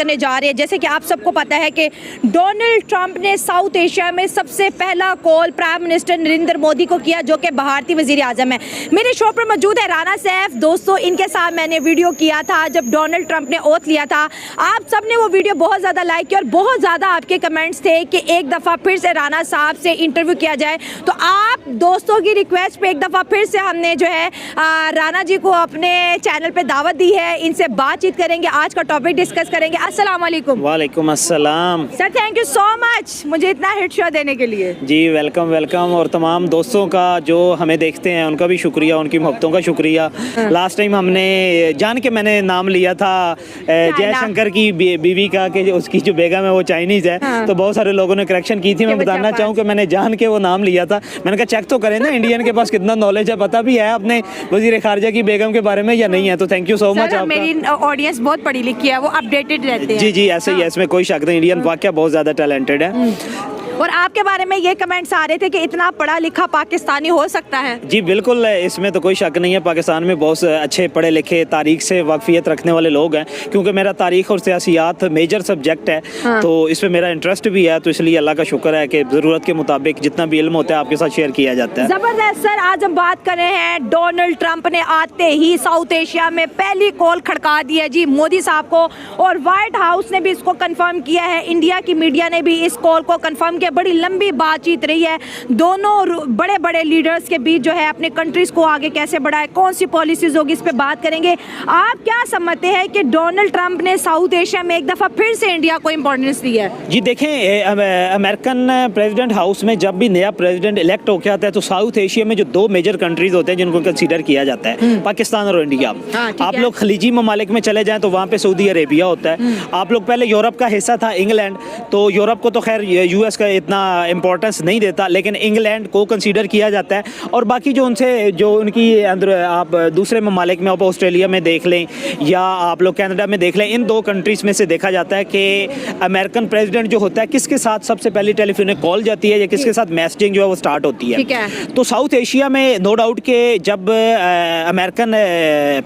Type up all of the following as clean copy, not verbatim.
करने जा रहे हैं। जैसे कि आप सबको पता है कि डोनाल्ड ट्रंप ने साउथ एशिया में सबसे पहला call prime minister Narendra Modi को किया, जो कि भारतीय वजीर आजम है। मेरे शो पर मौजूद है राना सैफ। दोस्तों, इनके साथ मैंने वीडियो किया था जब डोनाल्ड ट्रंप ने ओथ लिया था। आप सब ने वो वीडियो बहुत ज़्यादा लाइक किया और बहुत ज़्यादा आपके कमेंट्स थे कि एक दफ़ा फिर से राना साहब से इंटरव्यू किया जाए। तो आप दोस्तों की रिक्वेस्ट पे एक दफ़ा फिर से हमने जो है राना जी को अपने चैनल पे दावत दी है। इनसे बातचीत करेंगे, आज का टॉपिक डिस्कस करेंगे। अस्सलाम वालेकुम। वालेकुम अस्सलाम sir, thank you so much मुझे इतना हिट शो देने के लिए। जी वेलकम वेलकम। और तमाम दोस्तों का जो हमें देखते हैं उनका भी शुक्रिया, उनकी मोहब्बतों का शुक्रिया। लास्ट टाइम हमने जान के मैंने नाम लिया था जयशंकर की बीवी का कि उसकी जो बेगम है वो चाइनीज़ है। तो बहुत सारे लोगों ने करेक्शन की थी। मैं बताना चाहूँ कि मैंने जान के वो नाम लिया था। मैंने कहा चेक तो करें ना इंडियन के पास कितना नॉलेज है, पता भी है अपने वजीर खारजा की बेगम के बारे में या नहीं है। तो थैंक यू सो मच। मेरी ऑडियंस बहुत पढ़ी लिखी है, वो अपडेटेड रहते हैं। जी जी, ऐसे ही है, इसमें कोई शक नहीं। इंडियन वाकया बहुत ज़्यादा टैलेंटेड है। और आपके बारे में ये कमेंट्स आ रहे थे कि इतना पढ़ा लिखा पाकिस्तानी हो सकता है। जी बिल्कुल, इसमें तो कोई शक नहीं है। पाकिस्तान में बहुत अच्छे पढ़े लिखे तारीख से वाकफियत रखने वाले लोग हैं। क्योंकि मेरा तारीख और सियासियात मेजर सब्जेक्ट है। तो इसमें मेरा इंटरेस्ट भी है। तो इसलिए अल्लाह का शुक्र है कि ज़रूरत के मुताबिक जितना भी इल्म होता है आपके साथ शेयर किया जाता है। ज़बरदस्त। सर, आज हम बात कर रहे हैं डोनाल्ड ट्रंप ने आते ही साउथ एशिया में पहली कॉल खड़का दी है जी मोदी साहब को, और व्हाइट हाउस ने भी इसको कंफर्म किया है। इंडिया की मीडिया ने भी इस कॉल को कंफर्म किया। बड़ी लंबी बातचीत रही है दोनों बड़े बड़े लीडर्स के बीच, जो है अपने कंट्रीज को आगे कैसे बढ़ाए, कौन सी पॉलिसीज होगी, इस पे बात करेंगे। आप क्या समझते हैं कि डोनाल्ड ट्रंप ने साउथ एशिया में एक दफा फिर से इंडिया को इंपॉर्टेंस दी है? जी देखें, अमेरिकन प्रेसिडेंट हाउस में जब भी नया प्रेसिडेंट इलेक्ट होकर आता है तो साउथ एशिया में जो दो मेजर कंट्रीज होते हैं जिनको कंसीडर किया जाता है, पाकिस्तान और इंडिया। आप लोग खलीजी ममालिक में चले जाएं तो वहाँ पे सऊदी अरेबिया होता है। आप लोग पहले यूरोप का हिस्सा था इंग्लैंड, तो यूरोप को तो खैर यूएस का इतना इंपॉर्टेंस नहीं देता, लेकिन इंग्लैंड को कंसीडर किया जाता है। और बाकी जो उनकी अंदर आप दूसरे ममालिक में, आप ऑस्ट्रेलिया में देख लें या आप लोग कनाडा में देख लें, इन दो कंट्रीज़ में से देखा जाता है कि अमेरिकन प्रेसिडेंट जो होता है किसके साथ सबसे पहली टेलीफोनिक कॉल जाती है या किसके साथ मैसेजिंग जो है वो स्टार्ट होती है। तो साउथ एशिया में नो डाउट के जब अमेरिकन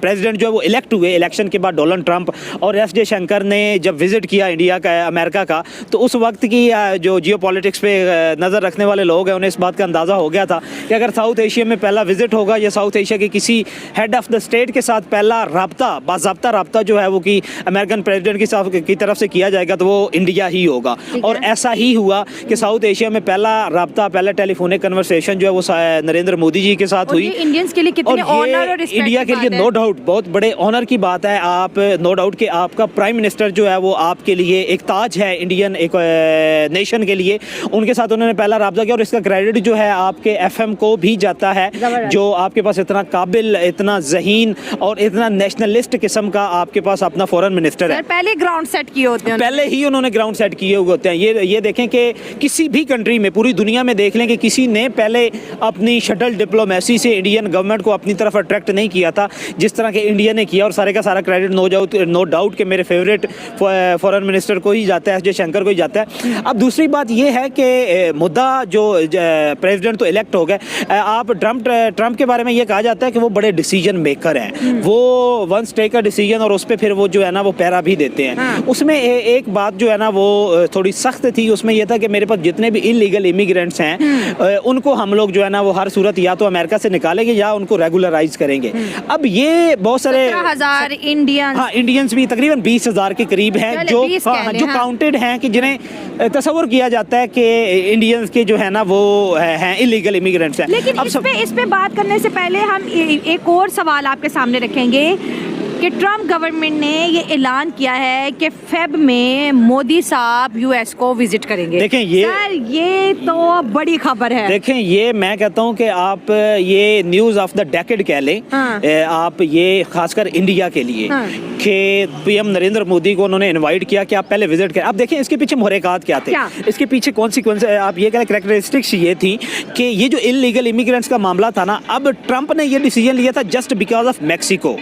प्रेसिडेंट जो है वो इलेक्ट हुए इलेक्शन के बाद, डोनाल्ड ट्रंप और एस जयशंकर ने जब विजिट किया इंडिया का, अमेरिका का, तो उस वक्त की जो जियोपॉलिटिक्स पे नज़र रखने वाले लोग हैं उन्हें इस बात का अंदाज़ा हो गया था कि अगर साउथ एशिया में पहला विजिट होगा या साउथ एशिया के किसी हेड ऑफ द स्टेट के साथ पहला रब्ता, बाज़ाब्ता रब्ता जो है वो कि अमेरिकन प्रेसिडेंट की तरफ से किया जाएगा तो वो इंडिया ही होगा। और ऐसा ही हुआ कि साउथ एशिया में पहला रब्ता, पहला टेलीफोनिक कन्वर्सेशन जो है वो नरेंद्र मोदी जी के साथ हुई। इंडियंस के लिए कितने ऑनर और इंडिया के लिए नो डाउट बहुत बड़े ऑनर की बात है। आप नो डाउट कि आपका प्राइम मिनिस्टर जो है वो आपके लिए एक ताज है इंडियन एक नेशन के लिए। उनके साथ उन्होंने पहला राब्ता किया और इसका क्रेडिट जो है आपके एफएम को भी जाता है, जो आपके पास इतना काबिल, इतना ज़हीन और इतना नेशनलिस्ट किस्म का आपके पास अपना फॉरेन मिनिस्टर है। पहले ग्राउंड सेट किए होते हैं, पहले ही उन्होंने ग्राउंड सेट किए हुए होते हैं। ये देखें कि किसी भी कंट्री में, पूरी दुनिया में देख लें कि किसी ने पहले अपनी शटल डिप्लोमेसी से इंडियन गवर्नमेंट को अपनी तरफ अट्रैक्ट नहीं किया था जिस तरह के इंडिया ने किया। और सारे का सारा क्रेडिट नो डाउट कि मेरे फेवरेट फॉरेन मिनिस्टर को ही जाता है, जयशंकर को ही जाता है। अब दूसरी बात ये है कि मुद्दा जो प्रेसिडेंट तो इलेक्ट हो गए, आप ट्रंप के बारे में ये कहा जाता है कि वो बड़े डिसीजन मेकर हैं। वो वंस टेक अ डिसीजन और उस पर फिर वो जो है ना वो पैरा भी देते हैं। उसमें एक बात जो है ना वो थोड़ी सख्त थी। उसमें यह था कि मेरे पास जितने भी इलीगल इमिग्रेंट्स हैं उनको हम लोग जो है ना वो हर सूरत या तो अमेरिका से निकालेंगे या उनको रेगुलराइज करेंगे। अब ये बहुत सारे 17,000 इंडियंस भी तकरीबन 20,000 के करीब हैं जो काउंटेड हैं कि जिन्हें तस्वुर किया जाता है कि इंडियंस के जो है ना वो हैं इलीगल इमिग्रेंट्स हैं। लेकिन इस पे बात करने से पहले हम एक और सवाल आपके सामने रखेंगे कि ट्रंप गवर्नमेंट ने ये ऐलान किया है कि फेब में मोदी साहब यूएस को विजिट करेंगे। देखें ये तो बड़ी खबर है। देखें, ये मैं कहता हूँ कि आप ये न्यूज़ ऑफ द डेकेड कह लें। आप ये खासकर इंडिया के लिए कि पीएम नरेंद्र मोदी को उन्होंने इनवाइट किया कि आप पहले विजिट करें। आप देखें इसके पीछे मुहर्रिकात क्या थे, इसके पीछे कॉन्सिक्वेंस, आप ये कह लें कैरेक्टरिस्टिक्स ये थी कि ये जो इलीगल इमिग्रेंट्स का मामला था ना, अब ट्रंप ने ये डिसीजन लिया था जस्ट बिकॉज ऑफ मैक्सिको,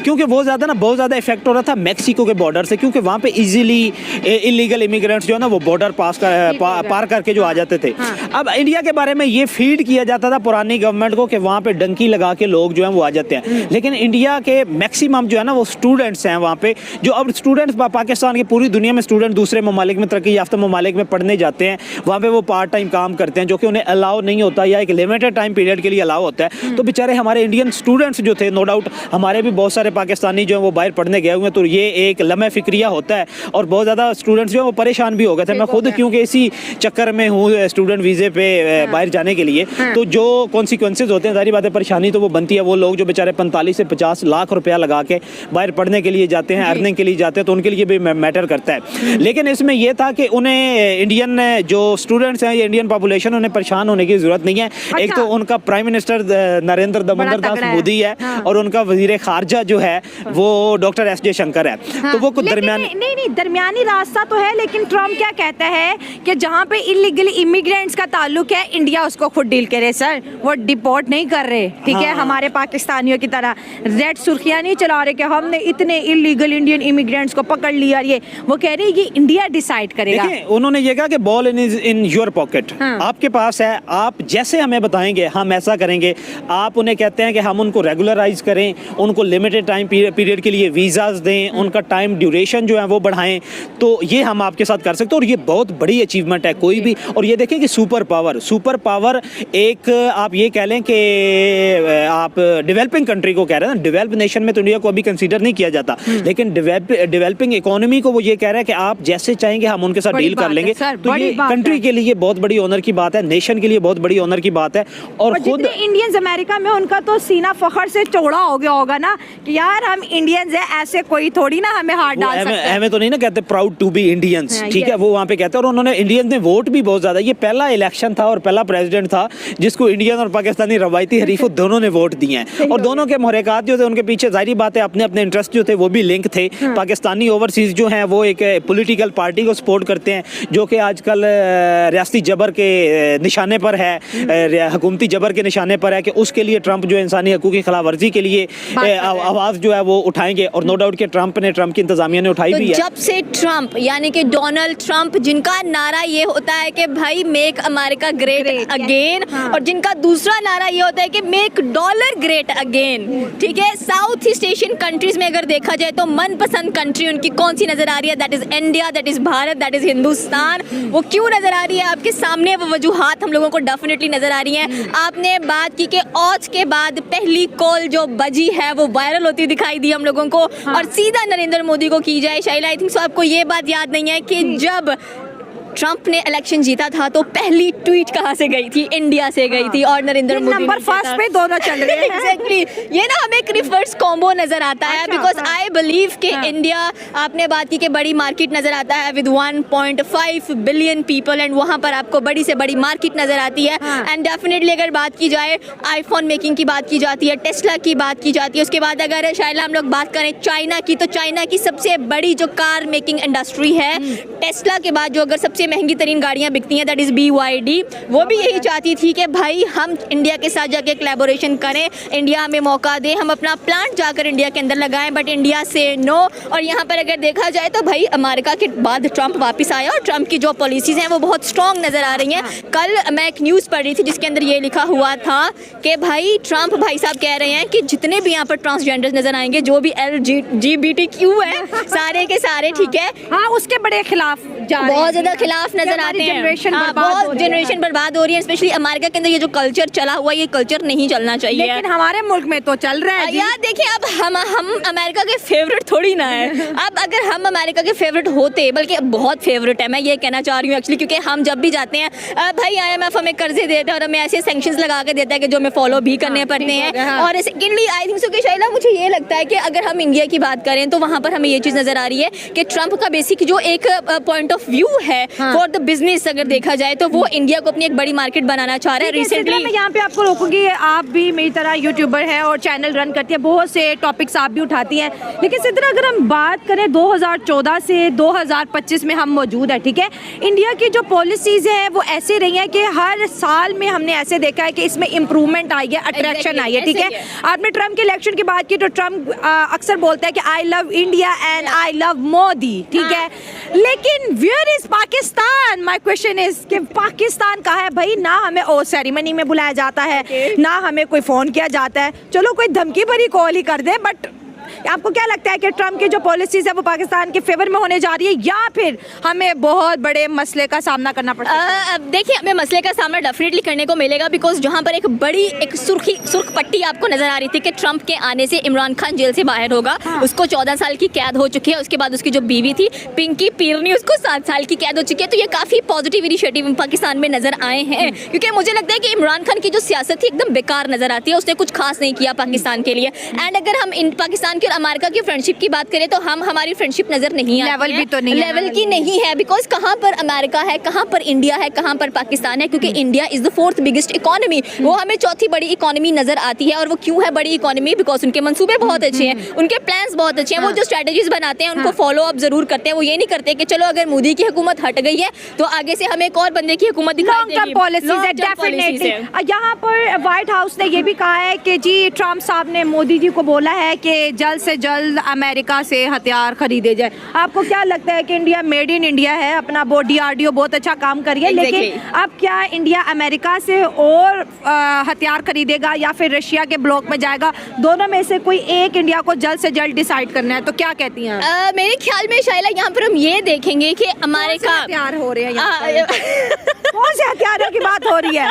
क्योंकि वो बहुत ज़्यादा इफेक्ट हो रहा था मैक्सिको के बॉर्डर से, क्योंकि वहाँ पे इजीली इलीगल इमिग्रेंट्स जो है ना वो बॉर्डर पार करके जो आ जाते थे। अब इंडिया के बारे में ये फीड किया जाता था पुरानी गवर्नमेंट को कि वहाँ पे डंकी लगा के लोग जो हैं वो आ जाते हैं, लेकिन इंडिया के मैक्सिमम जो है ना वो स्टूडेंट्स हैं वहाँ पे, जो अब स्टूडेंट्स पाकिस्तान की पूरी दुनिया में स्टूडेंट दूसरे ममालिक में, तरक्की याफ्ता ममालिक में पढ़ने जाते हैं, वहाँ पे वो पार्ट टाइम काम करते हैं जो कि उन्हें अलाउ नहीं होता या एक लिमिटेड टाइम पीरियड के लिए अलाउ होता है। तो बेचारे हमारे इंडियन स्टूडेंट्स जो थे, नो डाउट हमारे भी बहुत सारे पाकिस्तानी जो है वो बाहर पढ़ने गए हुए हैं, तो ये एक लम्हे फिक्रिया होता है और बहुत ज़्यादा स्टूडेंट्स जो है वो परेशान भी हो गए थे। मैं खुद क्योंकि इसी चक्कर में हूँ स्टूडेंट वीज़े पे बाहर जाने के लिए, तो जो कॉन्सिक्वेंसेज होते हैं, सारी बातें परेशानी तो वो बनती है। वो लोग जो बेचारे 45 से 50 लाख रुपया लगा के बाहर पढ़ने के लिए जाते हैं, अर्निंग के लिए जाते हैं, तो उनके लिए भी मैटर करता है। लेकिन इसमें यह था कि उन्हें इंडियन जो स्टूडेंट्स हैं, ये इंडियन पॉपुलेशन, उन्हें परेशान होने की जरूरत नहीं है। एक तो उनका प्राइम मिनिस्टर नरेंद्र दामोदर दास मोदी है और उनका वजीर खारजा जो है वो डॉक्टर एस जयशंकर है। तो वो कुछ दरमियानी रास्ता तो है, लेकिन ट्रम्प क्या कहता है कि जहाँ पे इलीगल इमिग्रेंट्स का ताल्लुक है, इंडिया उसको खुद डील करे। सर वो डिपोर्ट नहीं कर रहे, ठीक है, हमारे पाकिस्तानियों की तरह रेड सुर्खियां नहीं चला रहे कि हमने इतने इलीगल इंडियन इमिग्रेंट्स को पकड़ लिया। ये वो कह रही है कि इंडिया डिसाइड करेगा। उन्होंने ये कहा कि बॉल इन योर पॉकेट, आपके पास है, आप जैसे हमें बताएंगे हम ऐसा करेंगे। आप उन्हें कहते हैं कि हम उनको रेगुलराइज करें, उनको लिमिटेड टाइम पीरियड के लिए वीज़ाज दें, उनका टाइम ड्यूरेशन जो है वो बढ़ाएं, तो ये हम आपके साथ कर सकते हैं। और ये बहुत बड़ी अचीवमेंट है कोई भी। और ये देखें कि सुपर पावर एक आप ये कह लें कि आप डेवलपिंग कंट्री को कह रहे हैं ना, डेवलप नेशन में तो इंडिया को अभी कंसीडर नहीं किया जाता, लेकिन डेवलपिंग इकोनॉमी को वो ये कह रहा है कि आप जैसे चाहेंगे हम उनके साथ डील कर लेंगे। तो ये कंट्री के लिए बहुत बड़ी ऑनर की बात है, नेशन के लिए बहुत बड़ी ऑनर की बात है। और खुद इंडियंस अमेरिका में उनका तो सीना फखर से चौड़ा हो गया होगा ना कि यार हम इंडियंस है, ऐसे कोई थोड़ी ना हमें हाथ डाल सकता है। हमें तो नहीं ना कहते प्राउड टू बी इंडियंस, ठीक है, वो वहाँ पे कहते हैं। और उन्होंने इंडियंस ने वोट भी बहुत ज्यादा, ये पहला इलेक्शन था और पहला प्रेसिडेंट था जिसको इंडियन और पाकिस्तानी रवायती हरीफों दोनों ने वोट दिए हैं। और दोनों के मुहर्रिकात जो थे उनके पीछे जाहिर बात है अपने अपने इंटरेस्ट जो थे वो भी लिंक थे। पाकिस्तानी ओवरसीज जो हैं वो एक पॉलिटिकल पार्टी को सपोर्ट करते हैं जो कि आजकल रियासती जबर के निशाने पर है, हुकूमती जबर के निशाने पर है कि उसके लिए ट्रंप जो इंसानी हकूक़ की खिलाफ वर्जी के लिए आवाज़ जो है वो उठाएंगे। और नो डाउट कि ट्रंप की इंतजामिया ने उठाई भी है। जब से ट्रंप यानी कि डोनाल्ड ट्रंप, जिनका नारा ये होता है कि भाई मेक अमेरिका ग्रेट अगेन, और जिनका दूसरा नारा ये होता है कि मेक डॉलर ग्रेट अगेन, ठीक है, साउथ ईस्ट एशियन कंट्रीज में अगर देखा जाए तो मनपसंद कंट्री उनकी कौन सी नजर आ रही है? That is India, that is Bharat, that is Hindustan. वो क्यों नजर आ रही है आपके सामने? वो वजूहात हम लोगों को डेफिनेटली नजर आ रही हैं। आपने बात की कि औज के बाद पहली कॉल जो बजी है वो वायरल होती दिखाई दी हम लोगों को, और सीधा नरेंद्र मोदी को की जाए। शाइला, आई थिंक सो आपको ये बात याद नहीं है कि जब ट्रंप ने इलेक्शन जीता था तो पहली ट्वीट कहाँ से गई थी? इंडिया से गई थी, और नरेंद्र मोदी नंबर फर्स्ट पे दोनों चल रहे हैं। एग्जैक्टली, ये ना हमें एक रिवर्स कॉम्बो नजर आता है, बिकॉज आई बिलीव कि इंडिया, आपने बात की कि बड़ी मार्केट नजर आता है विद 1.5 बिलियन पीपल, एंड वहाँ पर आपको बड़ी से बड़ी मार्केट नजर आती है। एंड डेफिनेटली अगर बात की जाए आईफोन मेकिंग की बात की जाती है, टेस्ला की बात की जाती है, उसके बाद अगर शायला हम लोग बात करें चाइना की, तो चाइना की सबसे बड़ी जो कार मेकिंग इंडस्ट्री है, टेस्ला के बाद जो अगर सबसे महंगी तरीन गाड़ियां बिकती हैं दैट इज BYD, वो भी यही चाहती थी कि भाई हम इंडिया के साथ जाके कोलैबोरेशन करें, इंडिया हमें मौका दे, हम अपना प्लांट जाकर इंडिया के अंदर लगाएं, बट इंडिया से नो। और यहाँ पर अगर देखा जाए तो भाई अमेरिका के बाद ट्रंप वापस आया और ट्रंप की जो पॉलिसीज हैं वो बहुत स्ट्रॉन्ग नजर आ रही हैं। कल मैं एक न्यूज़ पढ़ रही थी जिसके अंदर ये लिखा हुआ था कि भाई ट्रंप भाई साहब कह रहे हैं कि जितने भी यहाँ पर ट्रांसजेंडर्स नजर आएंगे, जो भी LGBTQ है, सारे के सारे, ठीक है, हाँ, उसके बड़े खिलाफ बहुत ज्यादा खिलाफ नजर आते हैं। बहुत जनरेशन बर्बाद हो रही है, स्पेशली अमेरिका के अंदर ये जो कल्चर चला हुआ है, ये कल्चर नहीं चलना चाहिए। लेकिन हमारे मुल्क में तो चल रहा है यार। देखिए, अब हम अमेरिका के फेवरेट थोड़ी ना है। अब अगर हम अमेरिका के फेवरेट होते, बल्कि बहुत फेवरेट है, मैं ये कहना चाह रही हूँ एक्चुअली, क्योंकि हम जब भी जाते हैं भाई IMF हमें कर्जे देता है और हमें ऐसे सैंक्शंस लगा के देता है कि जो हमें फॉलो भी करने पड़ते हैं। और सेकेंडली आई थिंक सो कि शायला मुझे ये लगता है कि अगर हम इंडिया की बात करें तो वहाँ पर हमें ये चीज़ नजर आ रही है कि ट्रंप का बेसिक जो एक पॉइंट ऑफ व्यू है फॉर द बिजनेस अगर देखा जाए तो वो इंडिया को अपनी एक बड़ी मार्केट बनाना चाह रहा है। रिसेंटली मैं यहाँ पे आपको रोकूंगी, आप भी मेरी तरह यूट्यूबर हैं और चैनल रन करती है, बहुत से टॉपिक्स आप भी उठाती हैं, लेकिन सिद्रा अगर हम बात करें 2014 से 2025 में हम मौजूद है, ठीक है, इंडिया की जो पॉलिसीज हैं वो ऐसे रही हैं कि हर साल में हमने ऐसे देखा है कि इसमें इम्प्रूवमेंट आई है, अट्रैक्शन आई है, ठीक है। आपने ट्रम्प के इलेक्शन की बात की तो ट्रम्प अक्सर बोलता है कि I love India and I love Modi, ठीक है, लेकिन where is Pakistan? My question is कि पाकिस्तान कहाँ है भाई? ना हमें ओ सेरेमनी में बुलाया जाता है, ना हमें कोई फोन किया जाता है, चलो कोई धमकी भरी कॉल ही कर दे, बट आपको क्या लगता है कि ट्रम्प की जो पॉलिसीज है वो पाकिस्तान के फेवर में होने जा रही है या फिर हमें बहुत बड़े मसले का सामना करना पड़ता है? देखिए, हमें मसले का सामना डेफिनेटली करने को मिलेगा, बिकॉज जहाँ पर एक बड़ी एक सुर्ख पट्टी आपको नजर आ रही थी कि ट्रम्प के आने से इमरान खान जेल से बाहर होगा। उसको 14 साल की कैद हो चुकी है, उसके बाद उसकी जो बीवी थी पिंकी पीरनी उसको 7 साल की कैद हो चुकी है। तो ये काफ़ी पॉजिटिव इनिशिएटिव पाकिस्तान में नजर आए हैं, क्योंकि मुझे लगता है कि इमरान खान की जो सियासत थी एकदम बेकार नजर आती है, उसने कुछ खास नहीं किया पाकिस्तान के लिए। एंड अगर हम इन पाकिस्तान की और अमेरिका की फ्रेंडशिप की बात करें तो हमारी फ्रेंडशिप नजर नहीं आती लेवल भी तो नहीं लेवल की नहीं है, बिकॉज कहाँ पर अमेरिका है, कहाँ पर इंडिया है, कहाँ पर पाकिस्तान है, क्योंकि India is the 4th biggest economy, वो हमें चौथी बड़ी इकोनॉमी नजर आती है। और वो क्यों है बड़ी इकोनॉमी? बिकॉज उनके मंसूबे बहुत अच्छे हैं, उनके प्लान्स बहुत अच्छे हैं, वो जो स्ट्रेटेजीज बनाते हैं उनको फॉलो अप जरूर करते हैं। वो ये नहीं करते कि चलो अगर मोदी की हुकूमत हट गई है तो आगे से हमें एक और बंदे की हुकूमत दिखाई देगी। यहाँ पर व्हाइट हाउस ने ये भी कहा है कि जी ट्रम्प साहब ने मोदी जी को बोला है कि जल्द से जल्द अमेरिका से हथियार खरीदे जाए। आपको क्या लगता है कि इंडिया मेड इन इंडिया है, अपना DRDO बहुत अच्छा काम कर रही है, लेकिन अब क्या इंडिया अमेरिका से और हथियार खरीदेगा या फिर रशिया के ब्लॉक में जाएगा? दोनों में से कोई एक इंडिया को जल्द से जल्द डिसाइड करना है, तो क्या कहती हैं? मेरे ख्याल में शायला यहाँ पर हम ये देखेंगे कि अमेरिका हथियार हो रहे हैं, कौन से हथियारों की बात हो रही है?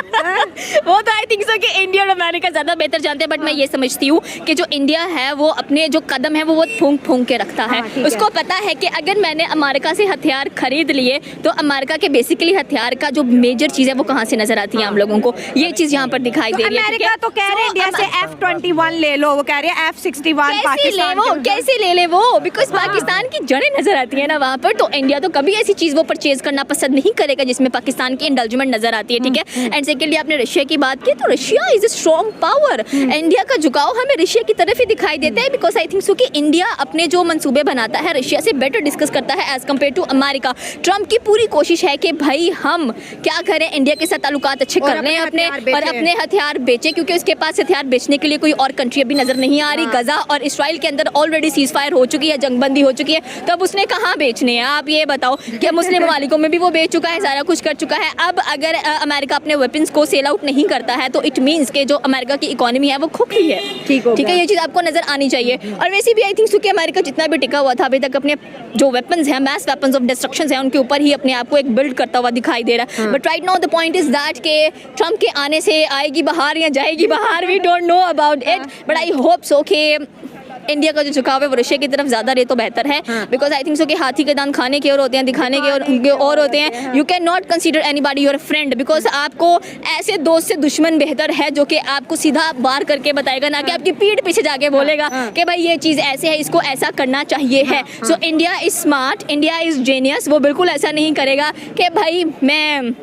वो तो आई थिंक सो कि इंडिया और अमेरिका ज्यादा बेहतर जानते हैं, बट मैं ये समझती हूँ कि जो इंडिया है वो अपने जो कदम है वो फूंक के रखता है। उसको पता है कि अगर मैंने अमेरिका से हथियार खरीद लिए तो अमेरिका के बेसिकली हथियार का जो मेजर चीज है वो कहाँ से नजर आती है हम लोगों को, ये चीज यहाँ पर दिखाई दे रही है। अमेरिका तो कह रहे हैं इंडिया से F-21 ले लो, वो कह रहे हैं F-61 पाकिस्तान कैसे ले ले वो, बिकॉज पाकिस्तान की जड़ें नजर आती है ना वहाँ पर। तो इंडिया तो कभी ऐसी चीज वो परचेज करना पसंद नहीं करेगा जिसमें पाकिस्तान की इंडल्जमेंट नजर आती है, ठीक है। एंड सेकेंडली आपने रशिया की बात की, तो Russia is a strong power, India का झुकाव हमें रशिया की तरफ ही दिखाई देता है, बिकॉज आई थिंक सो कि इंडिया अपने जो मंसूबे बनाता है रशिया से बेटर डिस्कस करता है as compared to America. Trump की पूरी कोशिश है कि भाई हम क्या करें, इंडिया के साथ ताल्लुकात अच्छे कर लें अपने और अपने हथियार बेचें, क्योंकि उसके पास हथियार बेचने के लिए कोई और कंट्री अभी नजर नहीं आ रही। गजा और इसराइल के अंदर ऑलरेडी सीज फायर हो चुकी है, जंगबंदी हो चुकी है, तब उसने कहाँ बेचने हैं? आप ये बताओ कि मुस्लिम ममालिकों में भी वो बेच चुका है, सारा कुछ कर चुका है। अब अगर अमेरिका अपने वेपन्स को सेल आउट नहीं करता है तो इट मीन्स के जो अमेरिका की इकोनॉमी है वो खोखली है, ठीक है, ये चीज आपको नजर आनी चाहिए। और वैसे भी आई थिंक सो कि अमेरिका जितना भी टिका हुआ था अभी तक अपने जो वेपन्स हैं, मैस वेपन्स ऑफ डिस्ट्रक्शन हैं, उनके ऊपर ही अपने आप को एक बिल्ड करता हुआ दिखाई दे रहा है। But right now the point is that के ट्रम्प के आने से आएगी बहार या जाएगी बहार, we don't know about it, but I hope so कि इंडिया का जो झुकाव है वो रशिया की तरफ ज्यादा रहे तो बेहतर है, बिकॉज आई थिंक सो कि हाथी के दांत खाने के और होते हैं, दिखाने के और होते हैं। You can not consider anybody your friend, because आपको ऐसे दोस्त से दुश्मन बेहतर है जो कि आपको सीधा बार करके बताएगा, ना कि आपकी पीठ पीछे जाके बोलेगा कि भाई ये चीज़ ऐसे है, इसको ऐसा करना चाहिए है। So India is smart, India is genius, वो बिल्कुल ऐसा नहीं करेगा कि भाई मैं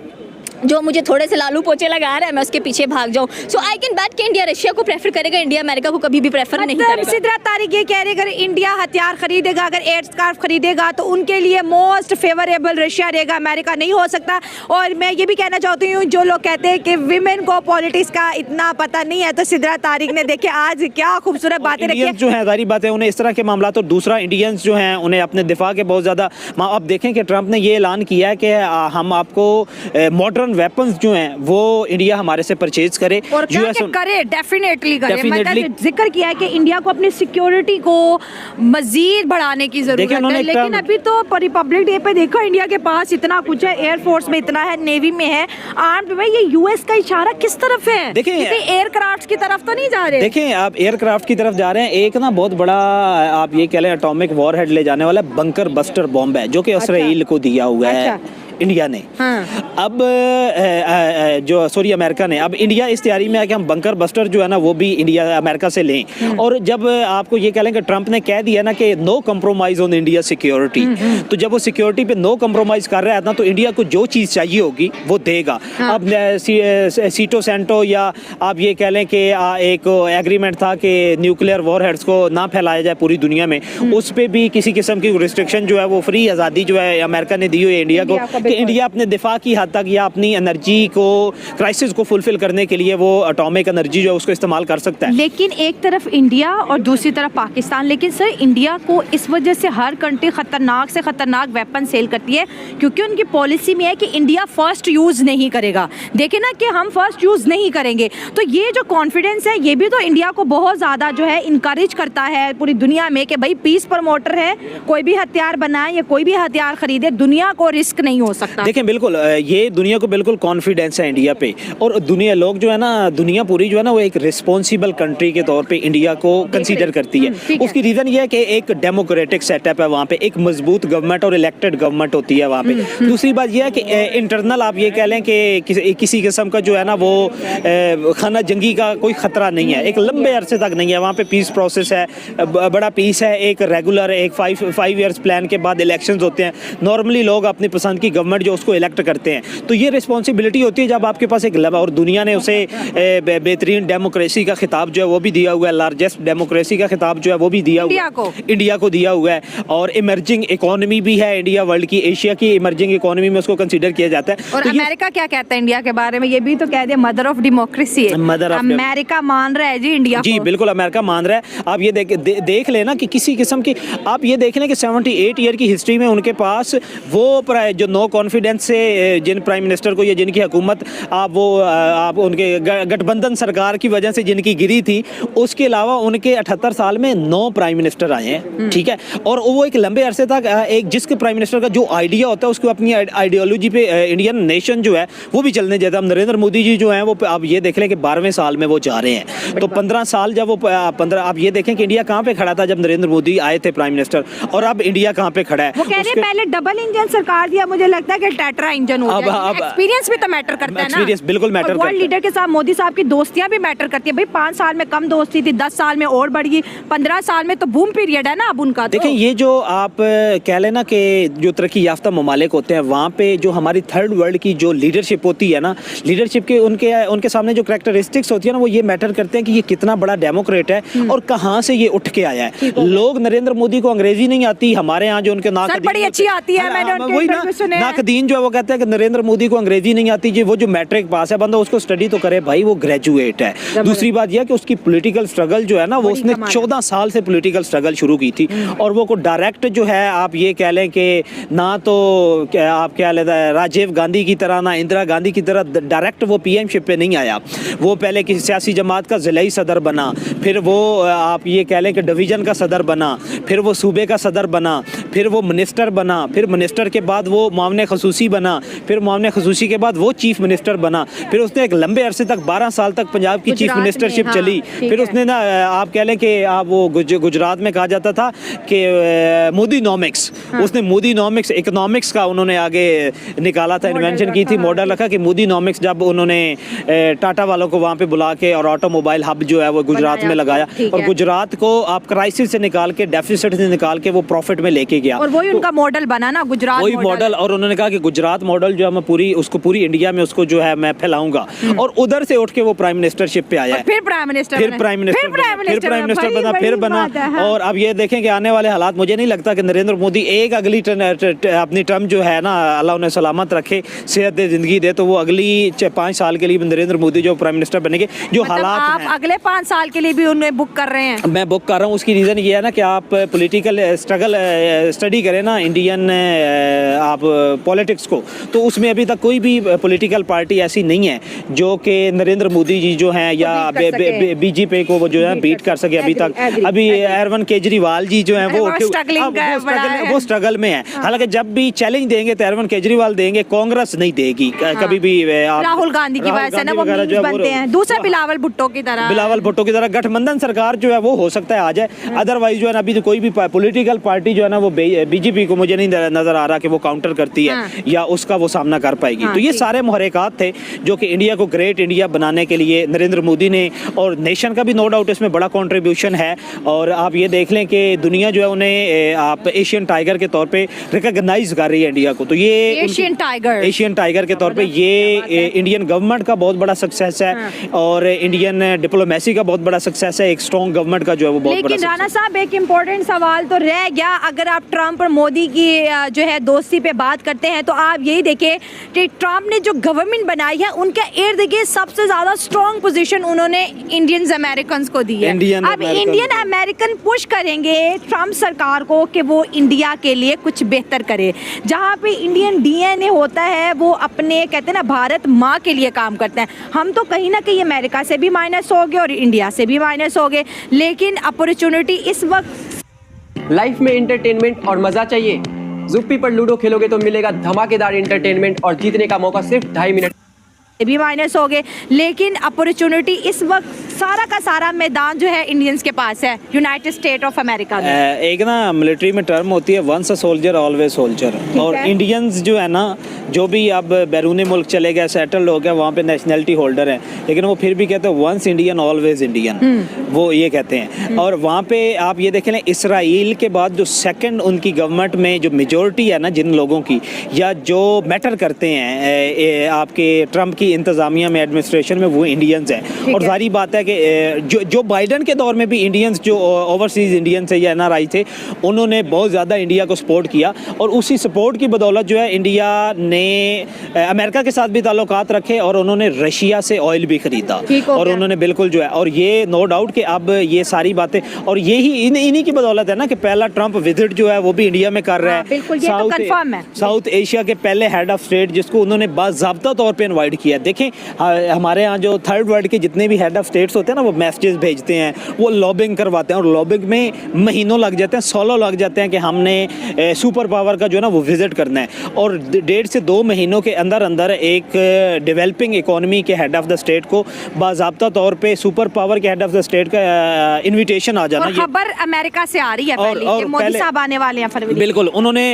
जो मुझे थोड़े से लालू पोचे लगा रहा है मैं उसके पीछे भाग जाऊं। सो आई कैन बैट कि इंडिया रशिया को प्रेफर करेगा, इंडिया अमेरिका को कभी भी प्रेफर नहीं करेगा। सिद्रा तारिक ये कह रहे अगर इंडिया हथियार खरीदेगा, अगर एयर स्कार्फ खरीदेगा तो उनके लिए मोस्ट फेवरेबल रशिया रहेगा, अमेरिका नहीं हो सकता। और मैं ये भी कहना चाहती हूँ जो लोग कहते हैं कि विमेन को पॉलिटिक्स का इतना पता नहीं है, तो सिद्रा तारिक ने देखे आज क्या खूबसूरत बातें रखी है। जो है सारी बातें उन्हें इस तरह के मामला, तो दूसरा इंडियंस जो हैं उन्हें अपने दिफा के बहुत ज़्यादा। अब देखें कि ट्रंप ने ये ऐलान किया है कि हम आपको मॉडर्न वेपन्स जो हैं वो इंडिया हमारे से परचेज करे और करे, डेफिनेटली करे। मतलब जिक्र किया है कि इंडिया को अपनी सिक्योरिटी को मजीद बढ़ाने की जरूरत है, लेकिन अभी तो रिपब्लिक डे पे देखो इंडिया के पास इतना कुछ है, एयरफोर्स में इतना है, नेवी में है, आर्म्ड में। ये यूएस का इशारा किस तरफ है? देखें एयरक्राफ्ट की तरफ तो नहीं जा रहे। देखें आप एयरक्राफ्ट की तरफ जा रहे हैं। एक ना बहुत बड़ा आप ये कह लें एटॉमिक वॉरहेड ले जाने वाला बंकर बस्टर बॉम्ब है जो कि इसराइल को दिया हुआ है इंडिया ने। अब जो सॉरी अमेरिका ने, अब इंडिया इस तैयारी में है कि हम बंकर बस्टर जो है ना वो भी इंडिया अमेरिका से लें। और जब आपको ये कह लें कि ट्रंप ने कह दिया ना कि no compromise on India security, तो जब वो सिक्योरिटी पे नो कम्प्रोमाइज़ कर रहा है ना, तो इंडिया को जो चीज़ चाहिए होगी वो देगा। अब सीटो सेंटो या आप ये कह लें कि एक एग्रीमेंट था कि न्यूक्लियर वॉरहेड्स को ना फैलाया जाए पूरी दुनिया में, उस पे भी किसी किस्म की रिस्ट्रिक्शन जो है वो फ्री आज़ादी जो है अमेरिका ने दी हुई है इंडिया को, कि इंडिया अपने दिफा की हद तक या अपनी एनर्जी को क्राइसिस को फुलफिल करने के लिए वो एटॉमिक एनर्जी जो है उसको इस्तेमाल कर सकता है। लेकिन एक तरफ इंडिया और दूसरी तरफ पाकिस्तान, लेकिन सर इंडिया को इस वजह से हर कंट्री खतरनाक से खतरनाक वेपन सेल करती है, क्योंकि उनकी पॉलिसी में है कि इंडिया फर्स्ट यूज़ नहीं करेगा। देखे ना कि हम फर्स्ट यूज़ नहीं करेंगे, तो ये जो कॉन्फिडेंस है ये भी तो इंडिया को बहुत ज़्यादा जो है इनकरेज करता है पूरी दुनिया में कि भाई पीस प्रमोटर है, कोई भी हथियार बनाए या कोई भी हथियार खरीदे, दुनिया को रिस्क नहीं हो सकता। देखें बिल्कुल ये दुनिया को बिल्कुल कॉन्फिडेंस है इंडिया पे, और दुनिया लोग जो है ना, दुनिया पूरी जो है ना वो एक रिस्पॉन्सिबल कंट्री के तौर पे इंडिया को कंसीडर करती है। उसकी रीज़न ये है कि एक डेमोक्रेटिक सेटअप है वहाँ पे, एक मजबूत गवर्नमेंट और इलेक्टेड गवर्नमेंट होती है वहाँ पे। दूसरी बात यह है कि इंटरनल आप ये कह लें कि किसी किस्म का जो है ना वो खाना जंगी का कोई ख़तरा नहीं है, एक लंबे अरसे तक नहीं है। वहाँ पे पीस प्रोसेस है, बड़ा पीस है, एक रेगुलर एक 5 ईयर्स प्लान के बाद इलेक्शंस होते हैं। नॉर्मली लोग अपनी पसंद की गवर्नमेंट जो उसको इलेक्ट करते हैं, तो ये रिस्पॉन्सिबिलिटी होती है जब आपके पास एक और दुनिया ने उसे बेहतरीन डेमोक्रेसी का खिताब जो है वो भी दिया हुआ है, लार्जेस्ट डेमोक्रेसी का खिताब जो है वो भी दिया हुआ है, इंडिया को दिया हुआ है। और इमर्जिंग इकोनॉमी भी है इंडिया, वर्ल्ड की, एशिया की इमर्जिंग इकोनॉमी में उसको कंसीडर किया जाता है। और तो अमेरिका क्या कहता है इंडिया के बारे में, ये भी तो कह दिया मदर ऑफ डेमोक्रेसी है। अमेरिका मान रहा है जी इंडिया जी को। बिल्कुल अमेरिका मान रहा है। आप ये देख लेना कि किसी किस्म की, आप ये देख लें कि 78 ईयर की हिस्ट्री में उनके पास वो जो नो कॉन्फिडेंस से जिन प्राइम मिनिस्टर को या जिनकी हुकूमत आप उनके गठबंधन सरकार की वजह से जिनकी गिरी थी, उसके अलावा उनके 78 साल में 9 प्राइम मिनिस्टर आए हैं, ठीक है। और वो एक लंबे अरसे तक एक जिसके प्राइम मिनिस्टर का जो आइडिया होता है उसको अपनी आइडियोलॉजी पे इंडियन नेशन जो है वो भी चलने देता है। नरेंद्र मोदी जी जो हैं वो आप ये देख लें कि 12वें साल में वो जा रहे हैं, तो 15 साल जब वो 15, आप ये देखें कि इंडिया कहाँ पे खड़ा था जब नरेंद्र मोदी आए थे प्राइम मिनिस्टर, और अब इंडिया कहाँ पे खड़ा है। वो कह रहे हैं पहले डबल इंजन सरकार दिया, मुझे लगता है कि टेट्रा इंजन हो गया। एक्सपीरियंस भी तो मैटर करता है ना, एक्सपीरियंस बिल्कुल मैटर करता है। वर्ल्ड लीडर के साथ मोदी साहब की दोस्तियां भी मैटर करती है भाई। 5 साल में कम दोस्ती थी, 10 साल में और बढ़ी, 15 साल में तो बूम पीरियड है ना अब उनका। देखें ये जो आप कह लेना कि जो तरक्की याफ्ता ममालिक होते हैं वहाँ पे जो हमारी थर्ड वर्ल्ड की जो लीडरशिप होती है ना, लीडरशिप के उनके सामने जो करैक्टरिस्टिक्स होती है ना, वो ये मैटर करते हैं कि ये कितना बड़ा डेमोक्रेट है और कहाँ से ये उठ के आया है। लोग नरेंद्र मोदी को अंग्रेजी नहीं आती, हमारे यहाँ जो उनके बड़ी अच्छी आती है, नाकदीन जो है वो कहते हैं कि नरेंद्र मोदी को अंग्रेजी नहीं आती जी, वो जो मैट्रिक पास है बंदा उसको स्टडी तो करे भाई, वो ग्रेजुएट है। दूसरी बात यह कि उसकी पॉलिटिकल स्ट्रगल जो है ना वो उसने 14 साल से पॉलिटिकल स्ट्रगल शुरू की थी, और वो को डायरेक्ट जो है आप ये कह लें कि ना तो आप क्या लेता है राजीव गांधी की तरह ना इंदिरा गांधी की तरह डायरेक्ट वो पीएमशिप पे नहीं आया। वो पहले किसी सियासी जमात का ज़िलाई सदर बना, फिर वो आप ये कह लें कि डिवीज़न का सदर बना, फिर वो सूबे का सदर बना, फिर वो मिनिस्टर बना, फिर मिनिस्टर के बाद वो मामले खसूसी बना, फिर मामले खसूसी के बाद वो चीफ मिनिस्टर बना, फिर उसने एक लंबे अरसे तक 12 साल तक पंजाब की चीफ मिनिस्टरशिप चली। फिर उसने ना आप कह लें कि आप वो गुजरात में कहा जाता था कि मोदी नॉमिक्स, उसने मोदी नॉमिक्स इकोनॉमिक्स का उन्होंने आगे निकाला था, इन्वेंशन की थी, मॉडल रखा कि मोदी नॉमिक्स। जब उन्होंने टाटा वालों को वहाँ पे बुला के और ऑटोमोबाइल हब जो है वो गुजरात में लगाया, और गुजरात को आप क्राइसिस से निकाल के, डेफिसिट से निकाल के वो प्रॉफिट में लेके गया, और वही उनका मॉडल बना ना गुजरात, वही मॉडल। और उन्होंने कहा कि गुजरात मॉडल जो है मैं पूरी इंडिया में उसको जो है मैं फैलाऊंगा, और उधर से उठ के वो प्राइम मिनिस्टरशिप पे आया है, फिर प्राइम मिनिस्टर बना, फिर बना। और अब ये देखें कि आने वाले हालात, मुझे नहीं लगता कि नरेंद्र मोदी एक अगली अपनी टर्म जो है ना, अल्लाह उन्हें सलामत रखे, सेहत दे, जिंदगी दे, तो वो अगली 5 साल के लिए नरेंद्र मोदी जो प्राइम मिनिस्टर बनेंगे। जो हालात आप अगले 5 साल के लिए भी उन्हें बुक कर रहे हैं? मैं बुक कर रहा हूँ, उसकी रीज़न ये है ना कि आप पॉलिटिकल स्टडी करें ना इंडियन आप पॉलिटिक्स को, तो उसमें अभी तक कोई भी पॉलिटिकल पार्टी ऐसी नहीं है जो कि नरेंद्र मोदी जी जो हैं या बीजेपी को वो जो है बीट कर सके अभी तक। अभी अरविंद केजरीवाल जी जो हैं वो स्ट्रगल में है। हालांकि जब भी चैलेंज देंगे तो अरविंद केजरीवाल देंगे, कांग्रेस नहीं देगी कभी भी। राहुल गांधी की वजह से ना वो मीम्स बनते हैं। दूसरा बिलावल भुट्टो की तरह गठबंधन सरकार जो है वो हो सकता है आ जाए, अदरवाइज जो है ना अभी तो कोई भी पॉलिटिकल पार्टी जो है ना वो बीजेपी को मुझे नहीं नजर आ रहा कि वो काउंटर करती है या उसका वो सामना सामना कर पाएगी। तो ये सारे मुहर्रिकात थे जो कि इंडिया को ग्रेट इंडिया बनाने के लिए नरेंद्र मोदी ने, और नेशन का भी नो डाउट इसमें बड़ा कंट्रीब्यूशन है। और आप ये देख लें कि दुनिया जो है उन्हें आप एशियन टाइगर के तौर पे रिकॉग्नाइज कर रही है इंडिया को। तो ये एशियन टाइगर के तौर पे ये इंडियन गवर्नमेंट का बहुत बड़ा सक्सेस है और इंडियन डिप्लोमेसी का बहुत बड़ा सक्सेस है। एक स्ट्रॉन्ग गवर्नमेंट का जो है वो बहुत बड़ा। लेकिन राणा साहब एक इम्पोर्टेंट सवाल तो रह गया, अगर आप ट्रम्प और मोदी की जो है दोस्ती पे बात करते हैं तो आप यही देखें कि ट्रम्प ने जो गवर्नमेंट बनाई है उनके इर्द गिर्द सबसे ज्यादा स्ट्रॉन्ग पोजीशन उन्होंने इंडियंस अमेरिकन को दी है। अब इंडियन अमेरिकन पुश करेंगे ट्रम्प सरकार को कि वो इंडिया के लिए कुछ बेहतर करे। जहाँ पे इंडियन डीएनए होता है वो अपने कहते हैं ना भारत माँ के लिए काम करते हैं। हम तो कहीं ना कहीं अमेरिका से भी माइनस हो गए और इंडिया से भी माइनस हो गए, लेकिन अपॉर्चुनिटी इस वक्त लाइफ में एंटरटेनमेंट और मजा चाहिए? ज़ुप्पी पर लूडो खेलोगे तो मिलेगा धमाकेदार एंटरटेनमेंट और जीतने का मौका सिर्फ 2.5 मिनट भी माइनस हो गए, लेकिन अपॉर्चुनिटी इस वक्त सारा का सारा मैदान जो है इंडियंस के पास है, यूनाइटेड स्टेट ऑफ अमेरिका में। एक ना मिलिट्री में टर्म होती है once a soldier always soldier, और इंडियंस जो है ना जो भी अब बैरून मुल्क चले गए सेटल्ड हो गया वहाँ पे नेशनलिटी होल्डर है, लेकिन वो फिर भी कहते हैं वंस इंडियन ऑलवेज इंडियन, वो ये कहते हैं। और वहाँ पे आप ये देखें इसराइल के बाद जो सेकंड उनकी गवर्नमेंट में जो मेजोरिटी है ना जिन लोगों की या जो मैटर करते हैं आपके ट्रम्प की इंतजामिया में एडमिनिस्ट्रेशन में, वो इंडियंस हैं। और सारी बात है कि जो बाइडन के दौर में भी इंडियंस जो ओवरसीज इंडियंस है या एनआरआई थे उन्होंने बहुत ज़्यादा इंडिया को सपोर्ट किया, और उसी सपोर्ट की बदौलत जो है इंडिया ने अमेरिका के साथ भी ताल्लुकात रखे और उन्होंने रशिया से ऑयल भी खरीदा, और उन्होंने बिल्कुल जो है, और ये नो डाउट कि अब ये सारी बातें, और यही इन्हीं की बदौलत है ना कि पहला ट्रम्प विजिट जो है वो भी इंडिया में कर रहा है। साउथ एशिया के पहले हेड ऑफ स्टेट जिसको उन्होंने बाज़ाब्ता तौर पर इन्वाइट किया। देखें हमारे यहाँ जो थर्ड वर्ल्ड के जितने भी हेड ऑफ स्टेट्स होते हैं ना वो मैसेजेस भेजते हैं, वो लॉबिंग करवाते हैं, और लॉबिंग में महीनों लग जाते हैं, 16 लग जाते हैं कि हमने सुपर पावर का जो है ना वो विजिट करना है, और 1.5 से 2 महीनों के अंदर अंदर एक डेवलपिंग इकोनॉमी के हेड ऑफ द स्टेट को बाज़ाब्ता तौर पे सुपर पावर के हेड ऑफ द स्टेट का इन्विटेशन आ जाना। और खबर अमेरिका से आ रही है और मोदी साहब आने वाले हैं फरवरी। बिल्कुल, उन्होंने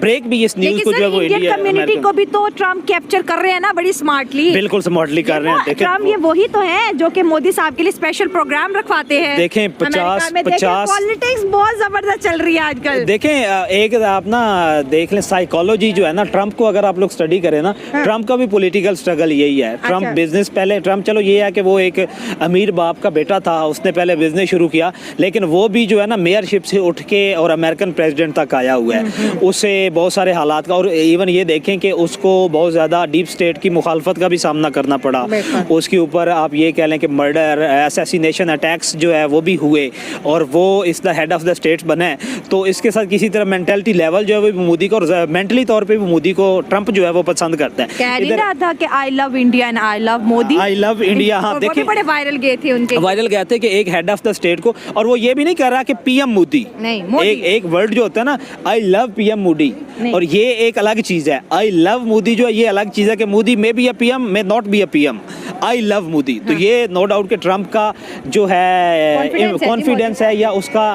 ब्रेक भी इस न्यूज़ को जो है वो इंडियन कम्युनिटी को भी तो ट्रम्प कैप्चर कर रहे हैं ना बड़ी स्मार्टली। बिल्कुल स्मार्टली कर रहे हैं। ट्रम्प ये वही तो है जो कि मोदी साहब के लिए स्पेशल प्रोग्राम रखवाते हैं। देखें 50 पॉलिटिक्स बहुत जबरदस्त चल रही है आजकल। देखें एक आप ना देख लें साइकोलॉजी जो है ना ट्रम्प को अगर आप लोग स्टडी करें ना, ट्रम्प का भी पॉलिटिकल स्ट्रगल यही है। ट्रम्प बिजनेस पहले ट्रम्प चलो ये है कि वो एक अमीर बाप का बेटा था, उसने पहले बिजनेस शुरू किया, लेकिन वो भी जो है ना मेयरशिप से उठ के और अमेरिकन प्रेसिडेंट तक आया हुआ है। उससे बहुत सारे हालात का, और इवन ये देखें कि उसको बहुत ज़्यादा डीप स्टेट की मुखालफत का भी सामना करना पड़ा। उसके ऊपर आप ये कह लें कि मर्डर, असैसिनेशन अटैक्स जो है वो भी हुए, और वो इस the head of the states बने। तो इसके साथ किसी तरह मेंटालिटी लेवल जो है वो मोदी को, और मेंटली तौर पे भी मोदी को ट्रम्प जो है वो पसंद करता है। कह नहीं रहा था कि I love India and I love Modi, I love India. हाँ देखिए बड़े वायरल गए थे उनके, वायरल गए थे कि एक हेड ऑफ द स्टेट को, और वो ये भी नहीं कह रहा कि पीएम मोदी, एक वर्ड जो होता है ना आई लव पीएम मोदी, और ये एक अलग चीज है। आई लव मोदी जो है ये अलग चीज है कि Modi may be a PM, may not be a PM, I love Modi. तो ये नो डाउट कि ट्रम्प का जो है कॉन्फिडेंस है या उसका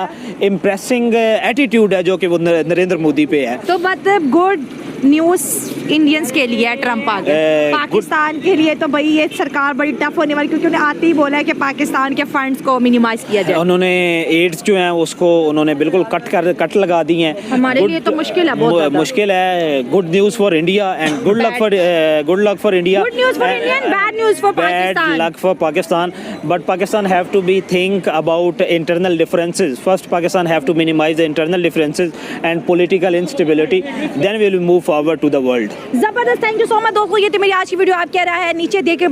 इम्प्रेसिंग एटीट्यूड है जो कि वो नरेंद्र मोदी पे है। तो मतलब गुड न्यूज़ इंडियंस के लिए है ट्रम्प आ गए। पाकिस्तान के लिए तो भाई ये सरकार बड़ी टफ होने वाली, क्योंकि उन्हें आते ही बोला है कि पाकिस्तान के फंड्स को मिनिमाइज किया जाए। उन्होंने एड्स जो है उसको उन्होंने बिल्कुल कट लगा दी हैं। हमारे लिए तो मुश्किल है, बहुत मुश्किल है। Good news for India and good luck for India. Good news for India and bad news for Pakistan. Bad luck for Pakistan, but Pakistan have to be think about internal differences. First, Pakistan have to minimize the internal differences and political instability. Then we will move forward to the world. जबरदस्त, thank you so much दोस्तों। ये थी मेरी आज की video. आप क्या राय है नीचे देख के